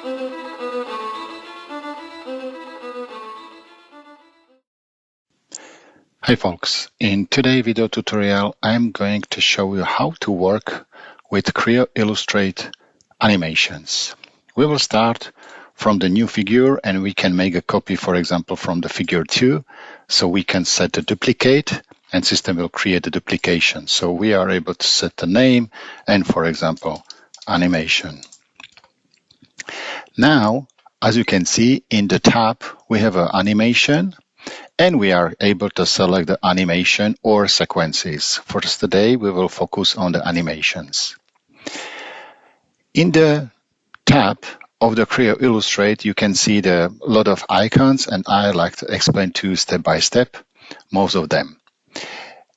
Hi folks, in today's video tutorial I'm going to show you how to work with Creo Illustrate animations. We will start from the new figure and we can make a copy, for example, from the figure 2. So we can set a duplicate and system will create a duplication. So we are able to set the name and, for example, animation. Now, as you can see in the tab, we have an animation. And we are able to select the animation or sequences. For today, we will focus on the animations. In the tab of the Creo Illustrate, you can see a lot of icons, and I like to explain to you step by step most of them.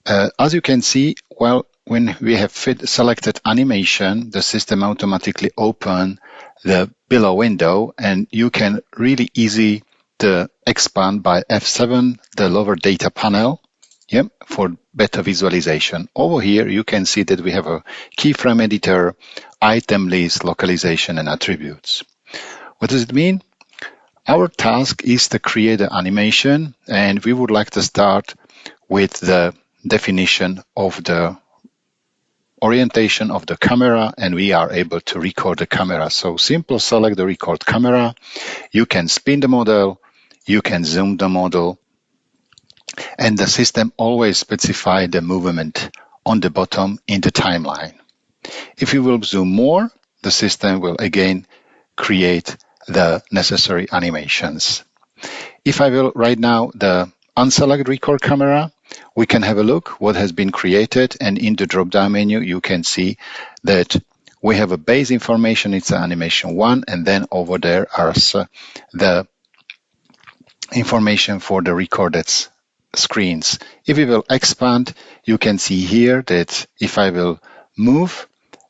As you can see, well, when we have selected animation, the system automatically opens the below window, and you can really easy to expand by F7 the lower data panel, for better visualization. Over here, you can see that we have a keyframe editor, item list, localization, and attributes. What does it mean? Our task is to create an animation, and we would like to start with the definition of the orientation of the camera, and we are able to record the camera. So simple, select the record camera. You can spin the model, you can zoom the model, and the system always specifies the movement on the bottom in the timeline. If you will zoom more, the system will again create the necessary animations. If I will right now the unselect record camera, we can have a look what has been created, and in the drop-down menu you can see that we have a base information, it's an animation 1, and then over there are the information for the recorded screens. If we will expand, you can see here that if I will move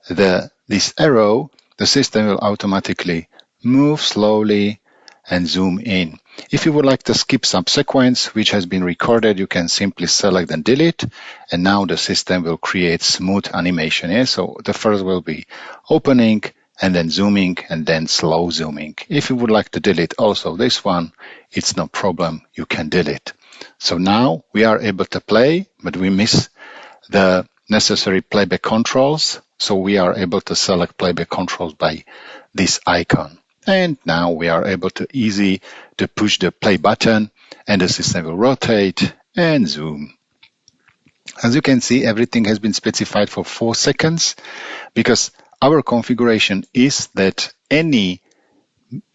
this arrow, the system will automatically move slowly and zoom in. If you would like to skip some sequence which has been recorded, you can simply select and delete, and now the system will create smooth animation. Yeah? So the first will be opening, and then zooming, and then slow zooming. If you would like to delete also this one, it's no problem, you can delete. So now we are able to play, but we miss the necessary playback controls. So we are able to select playback controls by this icon. And now we are able to easy to push the play button, and the system will rotate and zoom. As you can see, everything has been specified for 4 seconds because our configuration is that any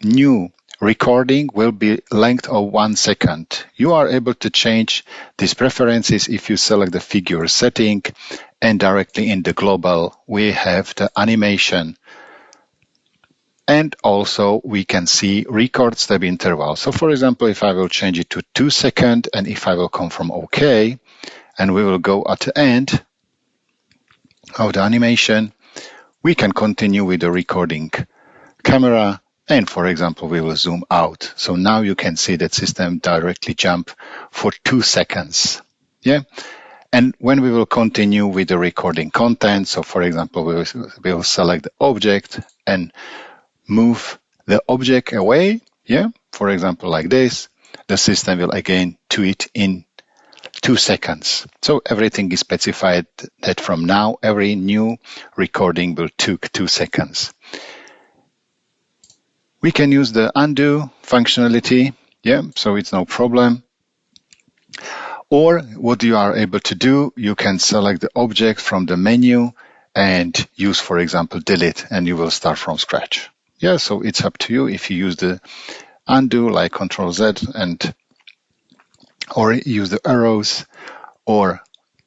new recording will be length of 1 second. You are able to change these preferences if you select the figure setting, and directly in the global we have the animation, and also we can see record step interval. So for example, if I will change it to 2 seconds, and if I will come from OK, and we will go at the end of the animation, we can continue with the recording camera, and for example, we will zoom out. So now you can see that system directly jump for 2 seconds. Yeah. And when we will continue with the recording content, so for example, we will select the object and move the object away. Yeah. For example, like this, the system will again do it in 2 seconds. So everything is specified that from now, every new recording will take 2 seconds. We can use the undo functionality, so it's no problem. Or what you are able to do, you can select the object from the menu and use, for example, delete, and you will start from scratch. Yeah, so it's up to you if you use the undo like Control Z or use the arrows, or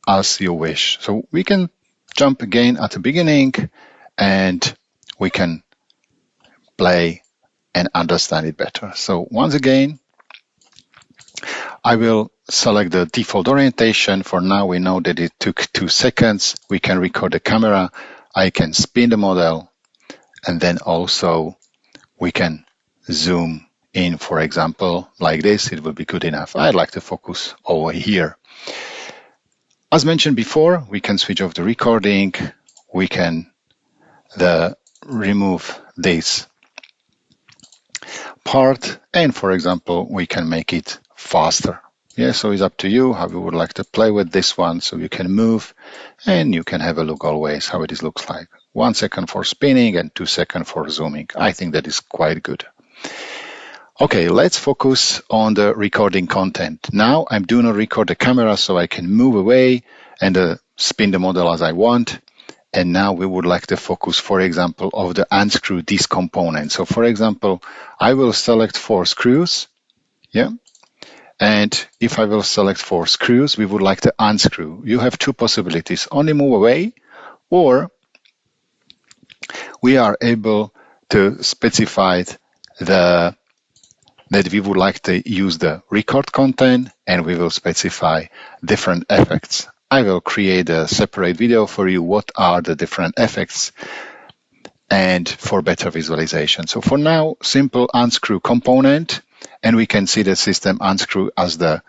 as you wish. So we can jump again at the beginning and we can play and understand it better. So once again, I will select the default orientation. For now, we know that it took 2 seconds. We can record the camera. I can spin the model, and then also we can zoom in, for example, like this. It will be good enough. I'd like to focus over here. As mentioned before, we can switch off the recording. We can remove this part, and for example, we can make it faster. Yeah, so it's up to you how you would like to play with this one. So you can move and you can have a look always how it looks like. 1 second for spinning and 2 seconds for zooming. I think that is quite good. Okay, let's focus on the recording content. Now I'm doing a record the camera so I can move away and spin the model as I want. And now we would like to focus, for example, of the unscrew this component. So for example, I will select 4 screws. Yeah. And if I will select 4 screws, we would like to unscrew. You have 2 possibilities, only move away, or we are able to specify that we would like to use the record content, and we will specify different effects. I will create a separate video for you what are the different effects and for better visualization. So for now, simple unscrew component, and we can see the system unscrew as the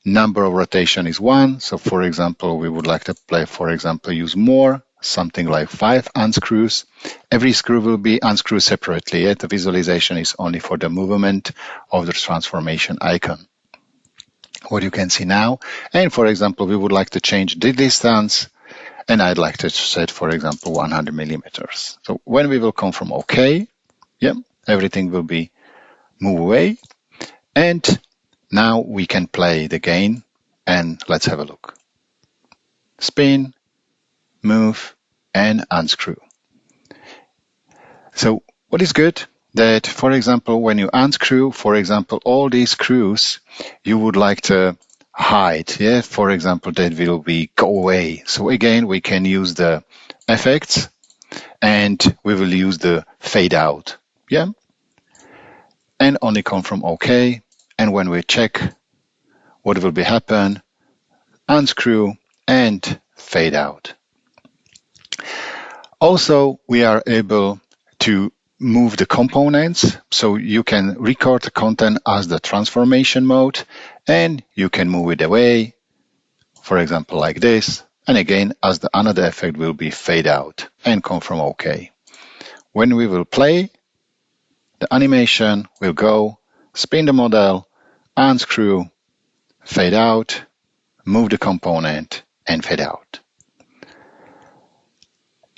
number of rotation is 1. So for example, we would like to play, for example, use more, something like 5 unscrews. Every screw will be unscrewed separately. Yet the visualization is only for the movement of the transformation icon. What you can see now, and for example, we would like to change the distance, and I'd like to set, for example, 100 millimeters. So when we will come from OK, yeah, everything will be move away. And now we can play the game, and let's have a look. Spin, move, and unscrew. So what is good? That, for example, when you unscrew, for example, all these screws, you would like to hide. Yeah, for example, that will be go away. So again, we can use the effects, and we will use the fade out. Yeah, and only come from OK. And when we check, what will be happen? Unscrew and fade out. Also, we are able to move the components, so you can record the content as the transformation mode, and you can move it away, for example, like this. And again, as the another effect will be fade out and come from OK. When we will play, the animation will go, spin the model, unscrew, fade out, move the component, and fade out.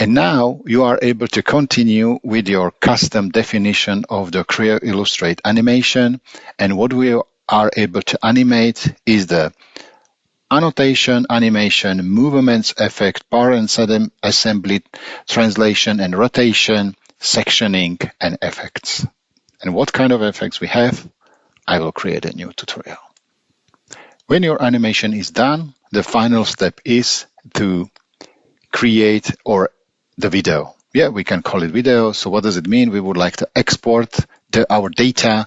And now you are able to continue with your custom definition of the Creo Illustrate animation. And what we are able to animate is the annotation, animation, movements, effect, part and assembly, translation and rotation, sectioning, and effects. And what kind of effects we have, I will create a new tutorial. When your animation is done, the final step is to create the video. Yeah, we can call it video. So what does it mean? We would like to export our data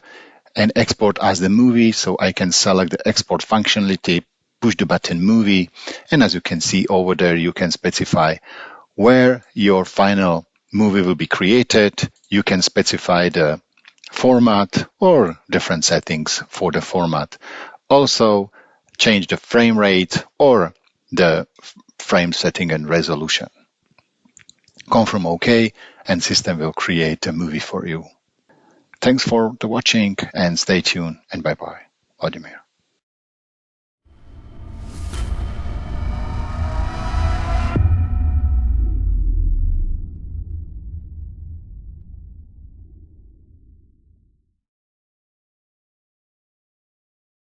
and export as the movie. So I can select the export functionality, push the button movie. And as you can see over there, you can specify where your final movie will be created. You can specify the format or different settings for the format. Also change the frame rate or the frame setting and resolution. Come from OK, and system will create a movie for you. Thanks for the watching, and stay tuned, and bye-bye. Vladimir.